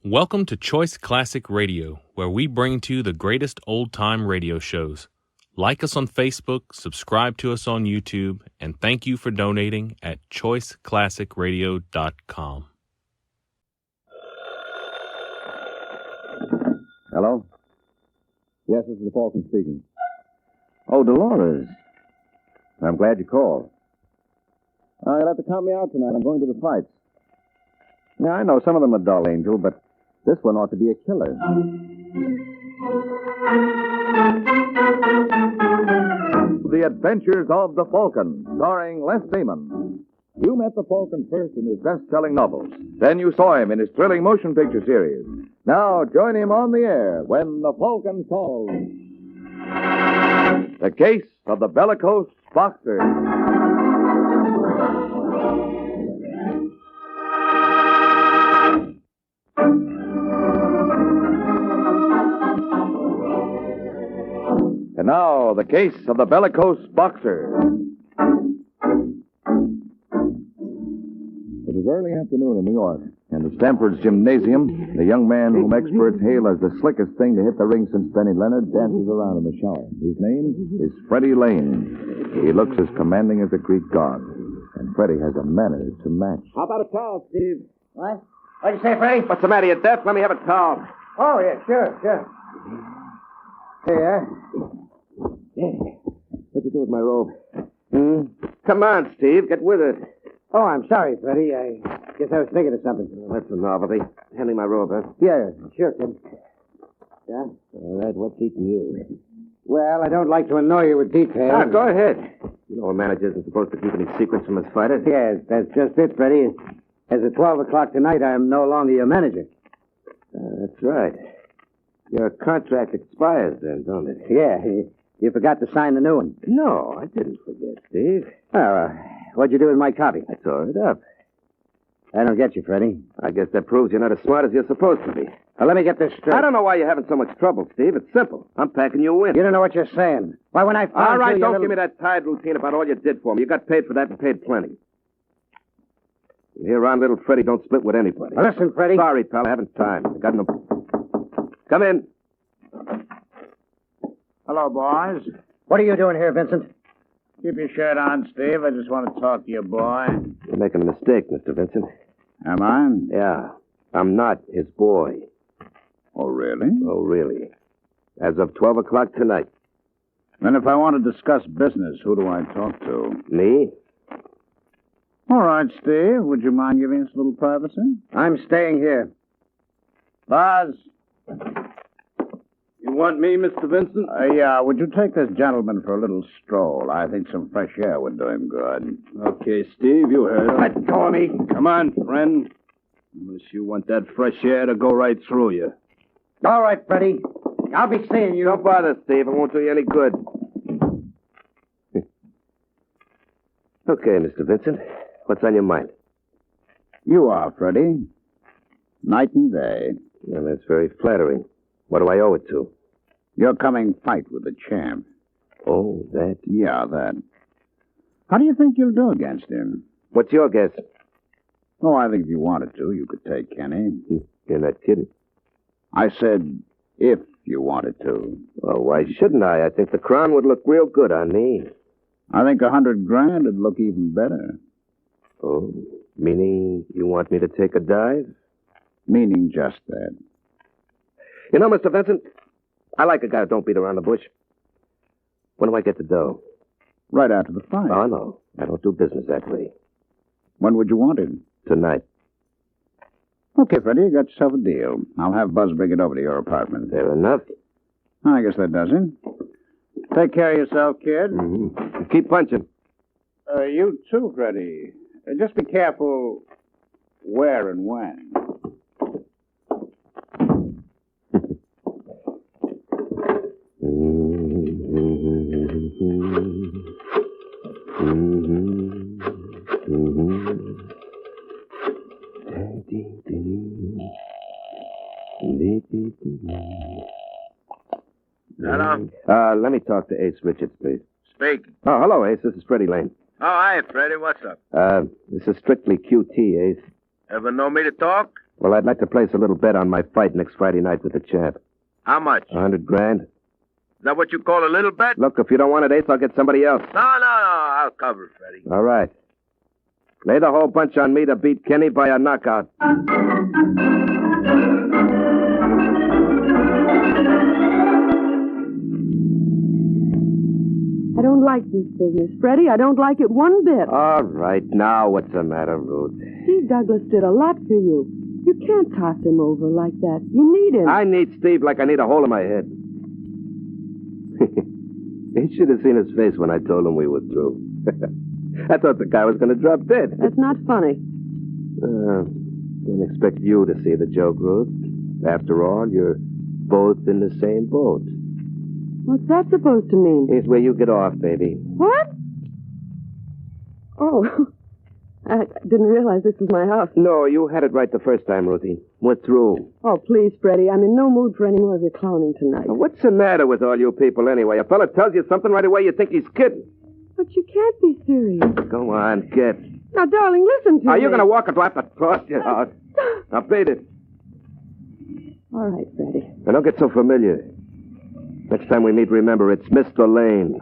Welcome to Choice Classic Radio, where we bring to you the greatest old-time radio shows. Like us on Facebook, subscribe to us on YouTube, and thank you for donating at choiceclassicradio.com. Hello? Yes, this is the Falcon speaking. Oh, Dolores. I'm glad you called. You'll have to count me out tonight. I'm going to the fights. Yeah, I know some of them are dull, Angel, but this one ought to be a killer. The Adventures of the Falcon, starring Les Damon. You met the Falcon first in his best-selling novels. Then you saw him in his thrilling motion picture series. Now join him on the air when the Falcon calls. The Case of the Bellicose Boxer. And now, the Case of the Bellicose Boxer. It is early afternoon in New York, and at Stamford's Gymnasium, the young man whom experts hail as the slickest thing to hit the ring since Benny Leonard dances around in the shower. His name is Freddie Lane. He looks as commanding as a Greek god, and Freddie has a manner to match. How about a towel, Steve? What? What'd you say, Freddie? What's the matter, you deaf? Let me have a towel. Oh, yeah, sure. Here. What'd you do with my robe? Come on, Steve. Get with it. Oh, I'm sorry, Freddie. I guess I was thinking of something. Well, that's a novelty. Hand me my robe, huh? Yeah, sure, kid. Yeah? All right, what's eating you? Well, I don't like to annoy you with details. Ah, go ahead. You know a manager isn't supposed to keep any secrets from his fighters. Yes, that's just it, Freddie. As of 12 o'clock tonight, I'm no longer your manager. That's right. Your contract expires then, don't it? Yeah, you forgot to sign the new one. No, I didn't forget, Steve. What'd you do with my copy? I tore it up. I don't get you, Freddie. I guess that proves you're not as smart as you're supposed to be. Now, let me get this straight. I don't know why you're having so much trouble, Steve. It's simple. I'm packing you in. You don't know what you're saying. Why, when I found All right, you, don't give me that tired routine about all you did for me. You got paid for that and paid plenty. You hear around little Freddie, don't split with anybody. Now, listen, Freddie. Sorry, pal, I haven't time. I got no... Come in. Hello, boys. What are you doing here, Vincent? Keep your shirt on, Steve. I just want to talk to you, boy. You're making a mistake, Mr. Vincent. Am I? Yeah. I'm not his boy. Oh, really? Oh, really? As of 12 o'clock tonight. Then if I want to discuss business, who do I talk to? Me? All right, Steve. Would you mind giving us a little privacy? I'm staying here. Buzz. You want me, Mr. Vincent? Yeah, would you take this gentleman for a little stroll? I think some fresh air would do him good. Okay, Steve, you heard him. Let go of me. Come on, friend. Unless you want that fresh air to go right through you. All right, Freddie. I'll be seeing you. Don't bother, Steve. It won't do you any good. Okay, Mr. Vincent. What's on your mind? You are, Freddie. Night and day. Well, that's very flattering. What do I owe it to? Your coming fight with the champ. Oh, that? Yeah, that. How do you think you'll do against him? What's your guess? Oh, I think if you wanted to, you could take Kenny. You're not kidding. I said, if you wanted to. Well, why shouldn't I? I think the crown would look real good on me. I think $100,000 would look even better. Oh, meaning you want me to take a dive? Meaning just that. You know, Mr. Vincent, I like a guy who don't beat around the bush. When do I get the dough? Right after the fight. Oh, no. I don't do business that way. When would you want it? Tonight. Okay, Freddie, you got yourself a deal. I'll have Buzz bring it over to your apartment. Fair enough. I guess that does it. Take care of yourself, kid. Mm-hmm. Keep punching. You too, Freddie. Just be careful where and when. Hello? Let me talk to Ace Richards, please. Speaking. Oh, hello, Ace. This is Freddie Lane. Oh, hi, Freddie. What's up? This is strictly QT, Ace. Ever know me to talk? Well, I'd like to place a little bet on my fight next Friday night with the champ. How much? $100,000. Is that what you call a little bet? Look, if you don't want it, Ace, I'll get somebody else. No, I'll cover it, Freddie. All right. Lay the whole bunch on me to beat Kenny by a knockout. I don't like this business, Freddie. I don't like it one bit. All right. Now, what's the matter, Ruth? Steve Douglas did a lot for you. You can't toss him over like that. You need him. I need Steve like I need a hole in my head. He should have seen his face when I told him we were through. I thought the guy was going to drop dead. That's not funny. Didn't expect you to see the joke, Ruth. After all, you're both in the same boat. What's that supposed to mean? Here's where you get off, baby. What? Oh, I didn't realize this was my house. No, you had it right the first time, Ruthie. We're through. Oh, please, Freddie. I'm in no mood for any more of your clowning tonight. Now, what's the matter with all you people anyway? A fella tells you something right away, you think he's kidding. But you can't be serious. Go on, get. Now, darling, listen to me. Are you going to walk or do I have to toss you out? Now, beat it. All right, Freddie. Now, don't get so familiar. Next time we meet, remember, it's Mr. Lane.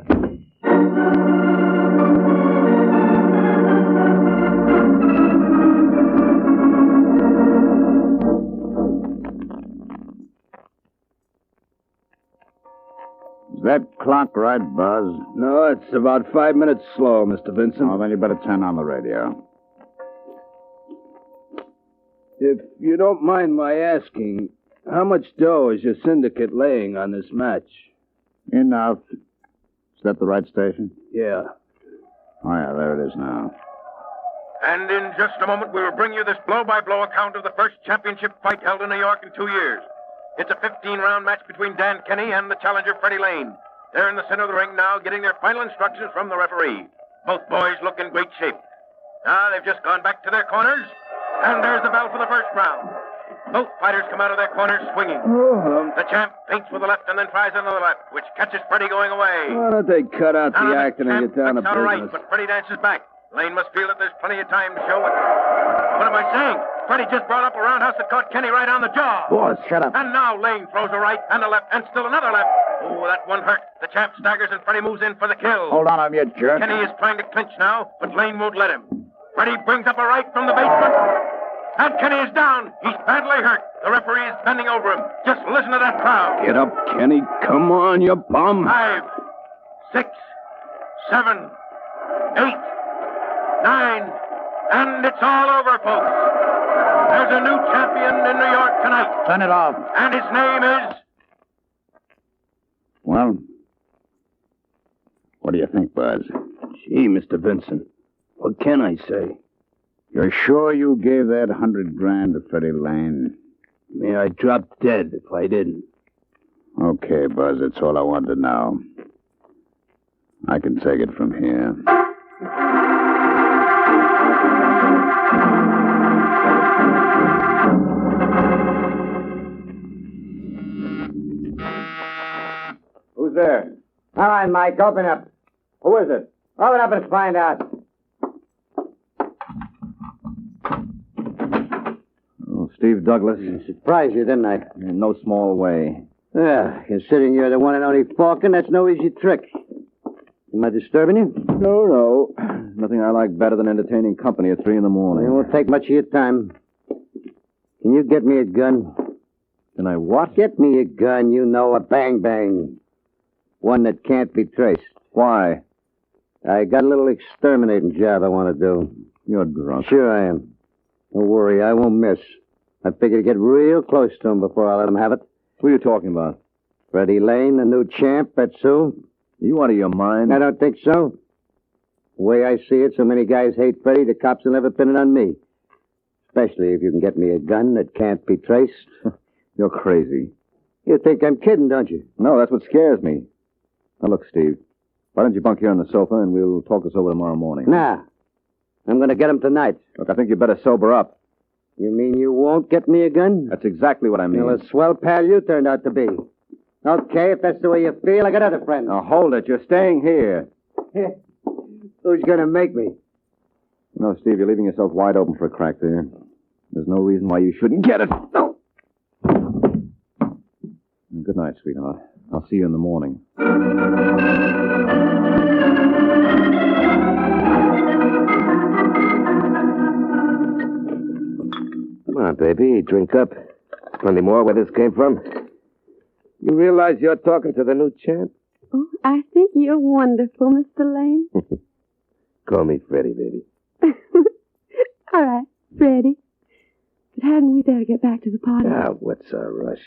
Is that clock right, Buzz? No, it's about 5 minutes slow, Mr. Vincent. Oh, then you better turn on the radio. If you don't mind my asking, how much dough is your syndicate laying on this match? Enough. Is that the right station? Yeah. Oh, yeah, there it is now. And in just a moment, we will bring you this blow-by-blow account of the first championship fight held in New York in 2 years. It's a 15-round match between Dan Kenny and the challenger, Freddie Lane. They're in the center of the ring now, getting their final instructions from the referee. Both boys look in great shape. Now, they've just gone back to their corners, and there's the bell for the first round. Both fighters come out of their corners swinging. The champ feints with the left and then tries another left, which catches Freddie going away. Why don't they cut out Now the acting and champ get down to ducks out right, business? but Freddie dances back. Lane must feel that there's plenty of time to show what am I saying? Freddie just brought up a roundhouse that caught Kenny right on the jaw. Boss, shut up. And now Lane throws a right and a left and still another left. Oh, that one hurt. The champ staggers and Freddie moves in for the kill. Hold on, you jerk. Kenny is trying to clinch now, but Lane won't let him. Freddie brings up a right from the basement. And Kenny is down. He's badly hurt. The referee is bending over him. Just listen to that crowd. Get up, Kenny. Come on, you bum. 5, 6, 7, 8, 9, and it's all over, folks. There's a new champion in New York tonight. Turn it off. And his name is... Well, what do you think, Buzz? Gee, Mr. Vincent, what can I say? You're sure you gave that $100,000 to Freddie Lane? May I drop dead if I didn't. Okay, Buzz, that's all I wanted to know. I can take it from here. Who's there? All right, Mike, open up. Who is it? Open up and find out. Oh, Steve Douglas. Surprised you, didn't I? In no small way. Yeah, considering you're the one and only Falcon, that's no easy trick. Am I disturbing you? No. Nothing I like better than entertaining company at 3 in the morning. It won't take much of your time. Can you get me a gun? Can I what? Get me a gun, you know, a bang-bang. One that can't be traced. Why? I got a little exterminating job I want to do. You're drunk. Sure I am. Don't worry, I won't miss. I figure to get real close to him before I let him have it. Who are you talking about? Freddie Lane, the new champ, that's who. You out of your mind? I don't think so. The way I see it, so many guys hate Freddie, the cops will never pin it on me. Especially if you can get me a gun that can't be traced. You're crazy. You think I'm kidding, don't you? No, that's what scares me. Now, look, Steve. Why don't you bunk here on the sofa and we'll talk this over tomorrow morning? Nah. I'm going to get him tonight. Look, I think you better sober up. You mean you won't get me a gun? That's exactly what I mean. Well, a swell pal you turned out to be. Okay, if that's the way you feel, I got other friends. Now, hold it. You're staying here. Who's going to make me? No, Steve, you're leaving yourself wide open for a crack there. There's no reason why you shouldn't get it. No. Good night, sweetheart. I'll see you in the morning. Come on, baby. Drink up. Plenty more where this came from. You realize you're talking to the new champ? Oh, I think you're wonderful, Mr. Lane. Call me Freddie, baby. All right, Freddie. But hadn't we better get back to the party? Ah, what's our rush?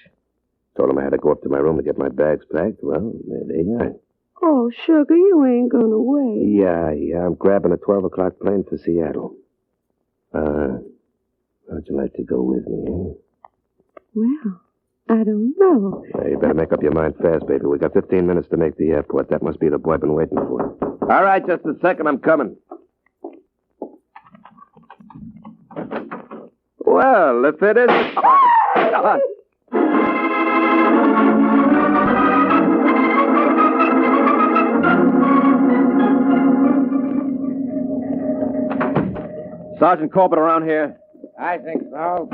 Told him I had to go up to my room to get my bags packed. Well, there they are. Oh, sugar, you ain't gonna wait. Yeah. I'm grabbing a 12 o'clock plane for Seattle. How'd you like to go with me, eh? Well, I don't know. Well, you better make up your mind fast, baby. We got 15 minutes to make the airport. That must be the boy I've been waiting for. All right, just a second. I'm coming. Well, if it is... Sergeant Corbett around here? I think so.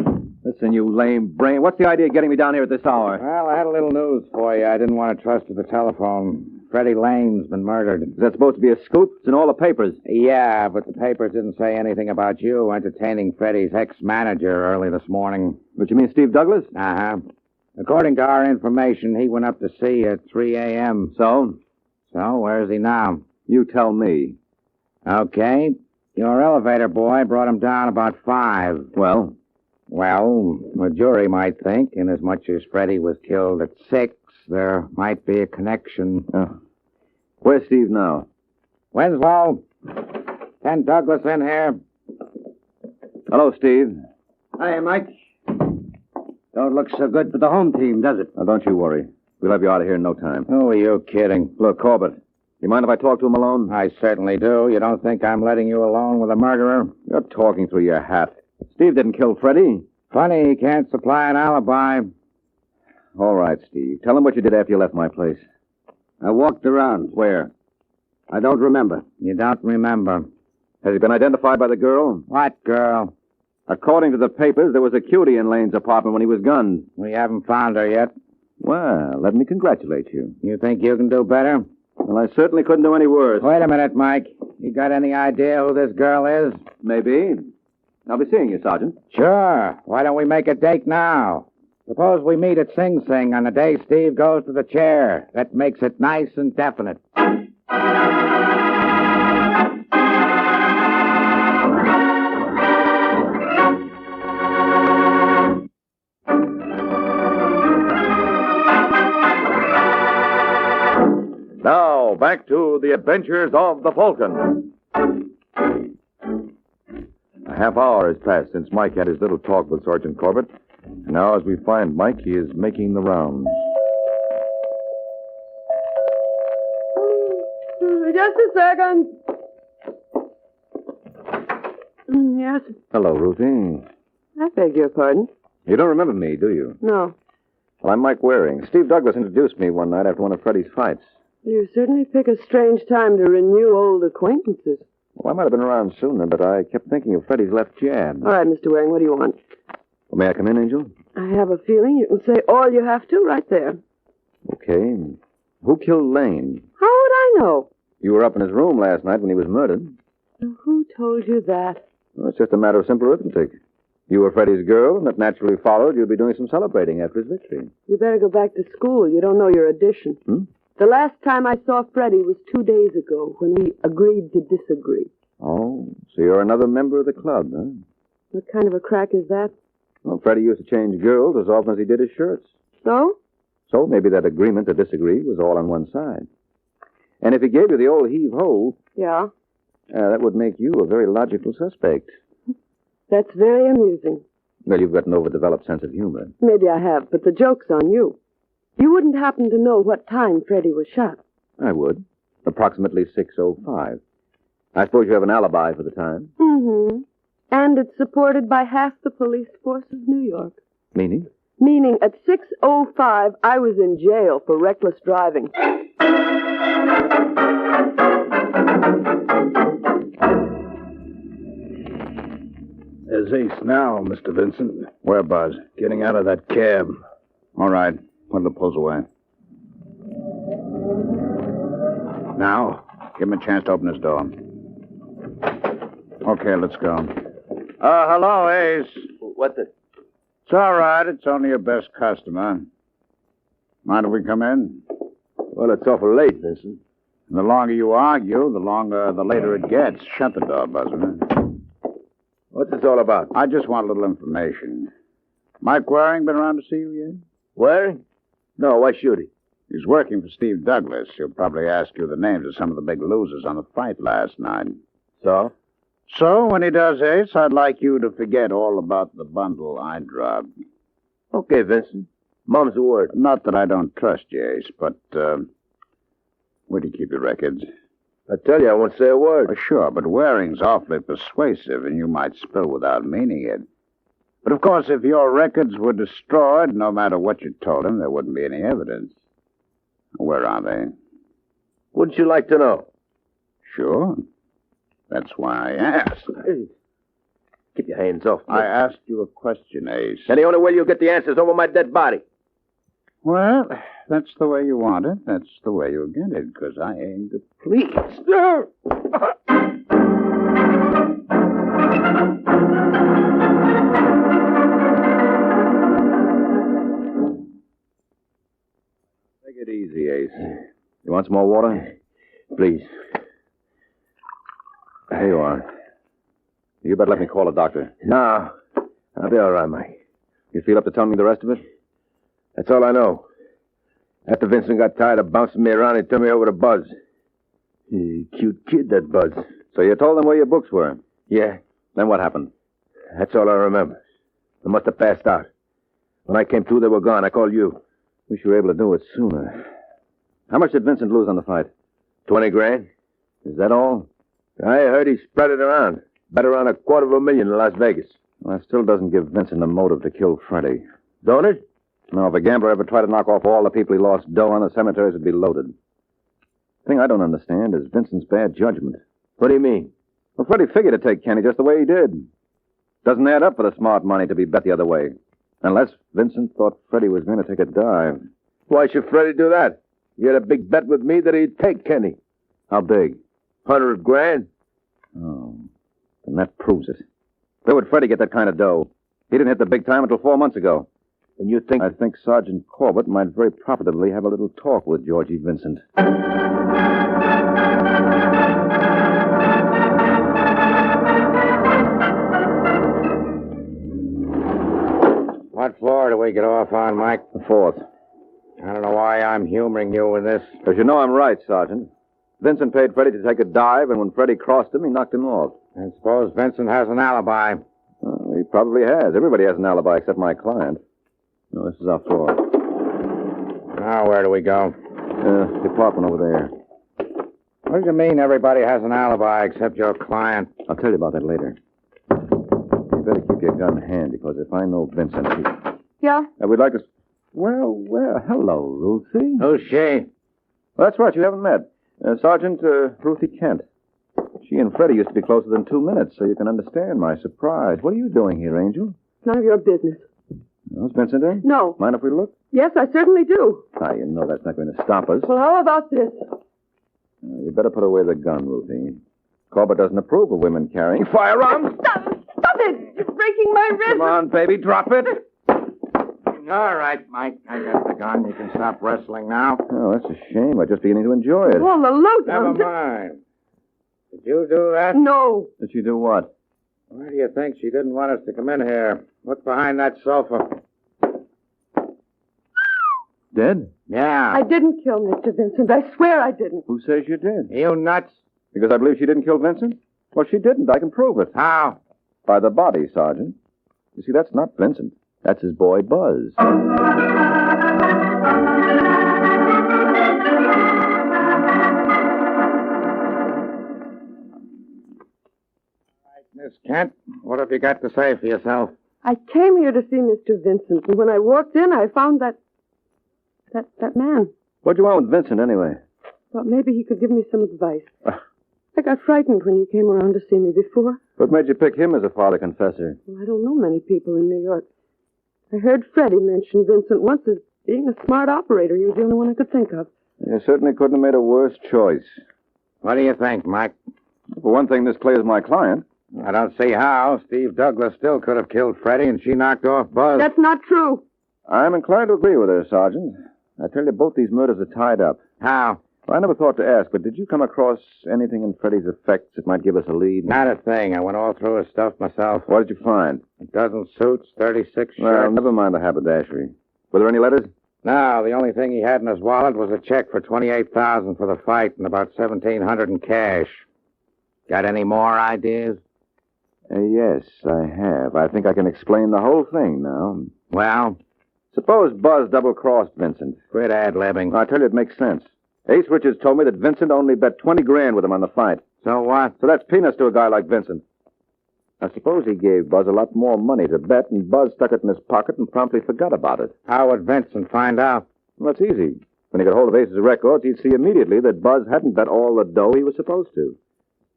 Listen, you lame brain. What's the idea of getting me down here at this hour? Well, I had a little news for you. I didn't want to trust to the telephone. Freddie Lane's been murdered. Is that supposed to be a scoop? It's in all the papers. Yeah, but the papers didn't say anything about you entertaining Freddie's ex-manager early this morning. What, you mean Steve Douglas? Uh-huh. According to our information, he went up to sea at 3 a.m. So? So, where is he now? You tell me. Okay. Your elevator boy brought him down about 5. Well? Well, the jury might think, inasmuch as Freddie was killed at 6, there might be a connection. Where's Steve now? Winslow, send Douglas in here. Hello, Steve. Hi, Mike. Don't look so good for the home team, does it? Now, don't you worry. We'll have you out of here in no time. Who are you kidding? Look, Corbett, you mind if I talk to him alone? I certainly do. You don't think I'm letting you alone with a murderer? You're talking through your hat. Steve didn't kill Freddie. Funny he can't supply an alibi. All right, Steve. Tell him what you did after you left my place. I walked around. Where? I don't remember. You don't remember. Has he been identified by the girl? What girl? According to the papers, there was a cutie in Lane's apartment when he was gunned. We haven't found her yet. Well, let me congratulate you. You think you can do better? Well, I certainly couldn't do any worse. Wait a minute, Mike. You got any idea who this girl is? Maybe. I'll be seeing you, Sergeant. Sure. Why don't we make a date now? Suppose we meet at Sing Sing on the day Steve goes to the chair. That makes it nice and definite. Now, back to the adventures of the Falcon. A half hour has passed since Mike had his little talk with Sergeant Corbett. And now, as we find Mike, he is making the rounds. Just a second. Yes. Hello, Ruthie. I beg your pardon. You don't remember me, do you? No. Well, I'm Mike Waring. Steve Douglas introduced me one night after one of Freddie's fights. You certainly pick a strange time to renew old acquaintances. Well, I might have been around sooner, but I kept thinking of Freddie's left jab. All right, Mr. Waring, what do you want? Well, may I come in, Angel? I have a feeling you can say all you have to right there. Okay. Who killed Lane? How would I know? You were up in his room last night when he was murdered. Who told you that? Well, it's just a matter of simple arithmetic. You were Freddie's girl, and it naturally followed you'd be doing some celebrating after his victory. You better go back to school. You don't know your addition. The last time I saw Freddie was 2 days ago when we agreed to disagree. Oh, so you're another member of the club, huh? What kind of a crack is that? Well, Freddie used to change girls as often as he did his shirts. So? So maybe that agreement to disagree was all on one side. And if he gave you the old heave-ho, Yeah. that would make you a very logical suspect. That's very amusing. Well, you've got an overdeveloped sense of humor. Maybe I have, but the joke's on you. You wouldn't happen to know what time Freddie was shot. I would. Approximately 6:05. I suppose you have an alibi for the time. Mm-hmm. And it's supported by half the police force of New York. Meaning? Meaning at 6:05, I was in jail for reckless driving. There's is Ace now, Mr. Vincent. Where, Buzz? Getting out of that cab. All right. Put the pulls away. Now, give him a chance to open his door. Okay, let's go. Hello, Ace. What the... It's all right. It's only your best customer. Mind if we come in? Well, it's awful late, Vincent. The longer you argue, the later it gets. Shut the door, Buzzer. What's this all about? I just want a little information. Mike Waring been around to see you yet? Waring? No, why should he? He's working for Steve Douglas. He'll probably ask you the names of some of the big losers on the fight last night. So? So, when he does, Ace, I'd like you to forget all about the bundle I dropped. Okay, Vincent. Mom's the word. Not that I don't trust you, Ace, but, where do you keep your records? I tell you, I won't say a word. Sure, but Waring's awfully persuasive, and you might spill without meaning it. But, of course, if your records were destroyed, no matter what you told him, there wouldn't be any evidence. Where are they? Wouldn't you like to know? Sure. That's why I asked. Hey, keep your hands off me. I asked you a question, Ace. And the only way you'll get the answers over my dead body. Well, that's the way you want it. That's the way you'll get it, because I aim to please. Take it easy, Ace. You want some more water? Please. Here you are. You better let me call a doctor. No, I'll be all right, Mike. You feel up to telling me the rest of it? That's all I know. After Vincent got tired of bouncing me around, he turned me over to Buzz. Cute kid, that Buzz. So you told them where your books were? Yeah. Then what happened? That's all I remember. I must have passed out. When I came to, they were gone. I called you. Wish you were able to do it sooner. How much did Vincent lose on the fight? 20 grand. Is that all? I heard he spread it around. Bet around $250,000 in Las Vegas. Well, that still doesn't give Vincent a motive to kill Freddie. Don't it? No, if a gambler ever tried to knock off all the people he lost dough on, the cemeteries would be loaded. The thing I don't understand is Vincent's bad judgment. What do you mean? Well, Freddie figured to take Kenny just the way he did. Doesn't add up for the smart money to be bet the other way. Unless Vincent thought Freddie was going to take a dive. Why should Freddie do that? He had a big bet with me that he'd take Kenny. How big? 100 grand. Oh, then that proves it. Where would Freddie get that kind of dough? He didn't hit the big time until 4 months ago. And you think... I think Sergeant Corbett might very profitably have a little talk with Georgie Vincent. What floor do we get off on, Mike? The 4th. I don't know why I'm humoring you with this. Because you know I'm right, Sergeant. Vincent paid Freddie to take a dive, and when Freddie crossed him, he knocked him off. I suppose Vincent has an alibi. Well, he probably has. Everybody has an alibi except my client. No, this is our floor. Now, where do we go? Department over there. What do you mean everybody has an alibi except your client? I'll tell you about that later. You better keep your gun handy, because if I know Vincent, Yeah? we'd like to... Well, hello, Ruthie. Who's she? Well, that's right, you haven't met. Sergeant Ruthie Kent. She and Freddie used to be closer than 2 minutes, so you can understand my surprise. What are you doing here, Angel? None of your business. Is Vincent in? No. Mind if we look? Yes, I certainly do. You know that's not going to stop us. Well, how about this? You better put away the gun, Ruthie. Corbett doesn't approve of women carrying firearms. Stop it! You're breaking my wrist. Come on, baby, drop it. All right, Mike. I got the gun. You can stop wrestling now. Oh, that's a shame. I'm just beginning to enjoy it. Well, the loot. Never mind. Did you do that? No. Did she do what? Why do you think she didn't want us to come in here? What's behind that sofa? Dead? Yeah. I didn't kill Mr. Vincent. I swear I didn't. Who says you did? You nuts? Because I believe she didn't kill Vincent? Well, she didn't. I can prove it. How? By the body, Sergeant. You see, that's not Vincent. That's his boy, Buzz. Miss Kent, what have you got to say for yourself? I came here to see Mr. Vincent, and when I walked in, I found that man. What do you want with Vincent, anyway? Thought maybe he could give me some advice. I got frightened when you came around to see me before. What made you pick him as a father confessor? Well, I don't know many people in New York. I heard Freddie mention Vincent once as being a smart operator. He was the only one I could think of. You certainly couldn't have made a worse choice. What do you think, Mike? For one thing, this Clay is my client. I don't see how. Steve Douglas still could have killed Freddie, and she knocked off Buzz. That's not true. I'm inclined to agree with her, Sergeant. I tell you, both these murders are tied up. How? Well, I never thought to ask, but did you come across anything in Freddie's effects that might give us a lead? Not a thing. I went all through his stuff myself. What did you find? A dozen suits, 36 shirts. Well, never mind the haberdashery. Were there any letters? No, the only thing he had in his wallet was a check for $28,000 for the fight and about $1,700 in cash. Got any more ideas? Yes, I have. I think I can explain the whole thing now. Well? Suppose Buzz double-crossed Vincent. Quit ad-libbing. I tell you, it makes sense. Ace Richards told me that Vincent only bet 20 grand with him on the fight. So what? So that's peanuts to a guy like Vincent. I suppose he gave Buzz a lot more money to bet, and Buzz stuck it in his pocket and promptly forgot about it. How would Vincent find out? Well, that's easy. When he got hold of Ace's records, he'd see immediately that Buzz hadn't bet all the dough he was supposed to.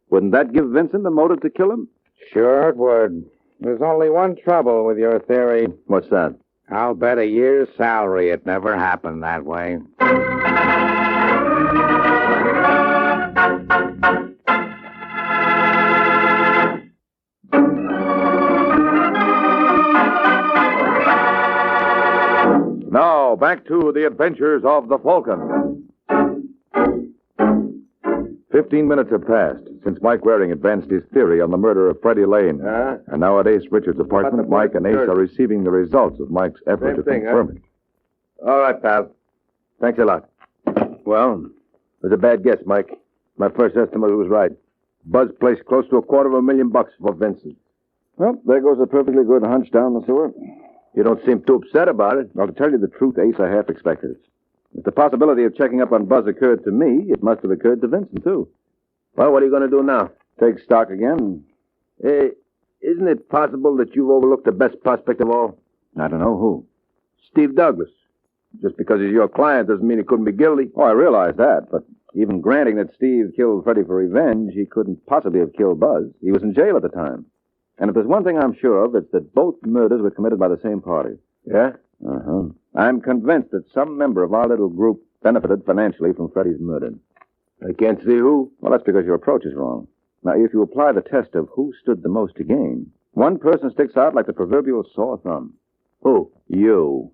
Wouldn't that give Vincent the motive to kill him? Sure it would. There's only one trouble with your theory. What's that? I'll bet a year's salary it never happened that way. Now, back to the adventures of the Falcon. 15 minutes have passed since Mike Waring advanced his theory on the murder of Freddie Lane. And now at Ace Richards' apartment, Mike and Ace are receiving the results of Mike's effort to confirm it. All right, pal. Thanks a lot. Well, it was a bad guess, Mike. My first estimate was right. Buzz placed close to $250,000 for Vincent. Well, there goes a perfectly good hunch down the sewer. You don't seem too upset about it. Well, to tell you the truth, Ace, I half expected it. If the possibility of checking up on Buzz occurred to me, it must have occurred to Vincent, too. Well, what are you going to do now? Take stock again. Isn't it possible that you've overlooked the best prospect of all? I don't know who. Steve Douglas. Just because he's your client doesn't mean he couldn't be guilty. Oh, I realize that, but even granting that Steve killed Freddie for revenge, he couldn't possibly have killed Buzz. He was in jail at the time. And if there's one thing I'm sure of, it's that both murders were committed by the same party. Yeah? Uh-huh. I'm convinced that some member of our little group benefited financially from Freddie's murder. I can't see who. Well, that's because your approach is wrong. Now, if you apply the test of who stood the most to gain, one person sticks out like the proverbial sore thumb. Who? You.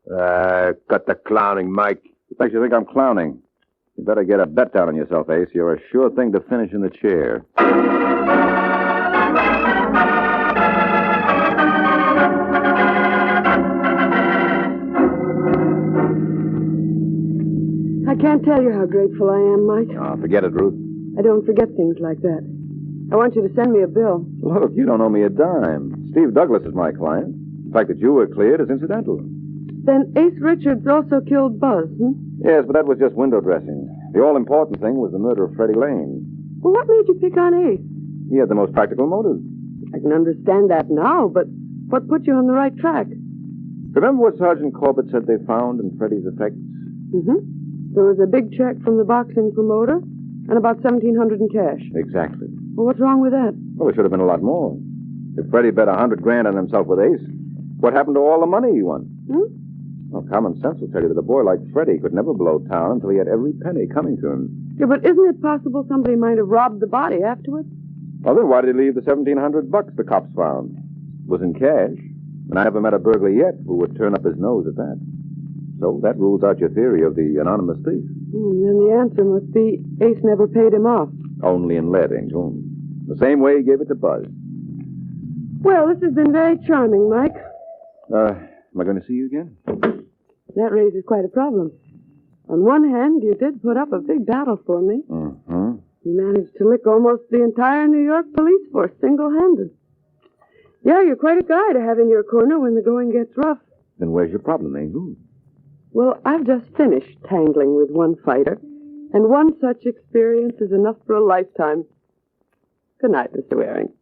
Cut the clowning, Mike. What makes you think I'm clowning? You better get a bet down on yourself, Ace. You're a sure thing to finish in the chair. I can't tell you how grateful I am, Mike. Oh, forget it, Ruth. I don't forget things like that. I want you to send me a bill. Look, you don't owe me a dime. Steve Douglas is my client. The fact that you were cleared is incidental. Then Ace Richards also killed Buzz, Yes, but that was just window dressing. The all-important thing was the murder of Freddie Lane. Well, what made you pick on Ace? He had the most practical motive. I can understand that now, but what put you on the right track? Remember what Sergeant Corbett said they found in Freddie's effects? There was a big check from the boxing promoter and about $1,700 in cash. Exactly. Well, what's wrong with that? Well, it should have been a lot more. If Freddie bet $100 grand on himself with Ace, what happened to all the money he won? Well, common sense will tell you that a boy like Freddie could never blow town until he had every penny coming to him. Yeah, but isn't it possible somebody might have robbed the body afterwards? Well, then why did he leave the $1,700 the cops found? It was in cash. And I never met a burglar yet who would turn up his nose at that. So that rules out your theory of the anonymous thief. Then the answer must be Ace never paid him off. Only in lead, Angel. The same way he gave it to Buzz. Well, this has been very charming, Mike. Am I going to see you again? That raises quite a problem. On one hand, you did put up a big battle for me. Mm-hmm. You managed to lick almost the entire New York police force single-handed. Yeah, you're quite a guy to have in your corner when the going gets rough. Then where's your problem, Angel? Well, I've just finished tangling with one fighter, and one such experience is enough for a lifetime. Good night, Mr. Waring.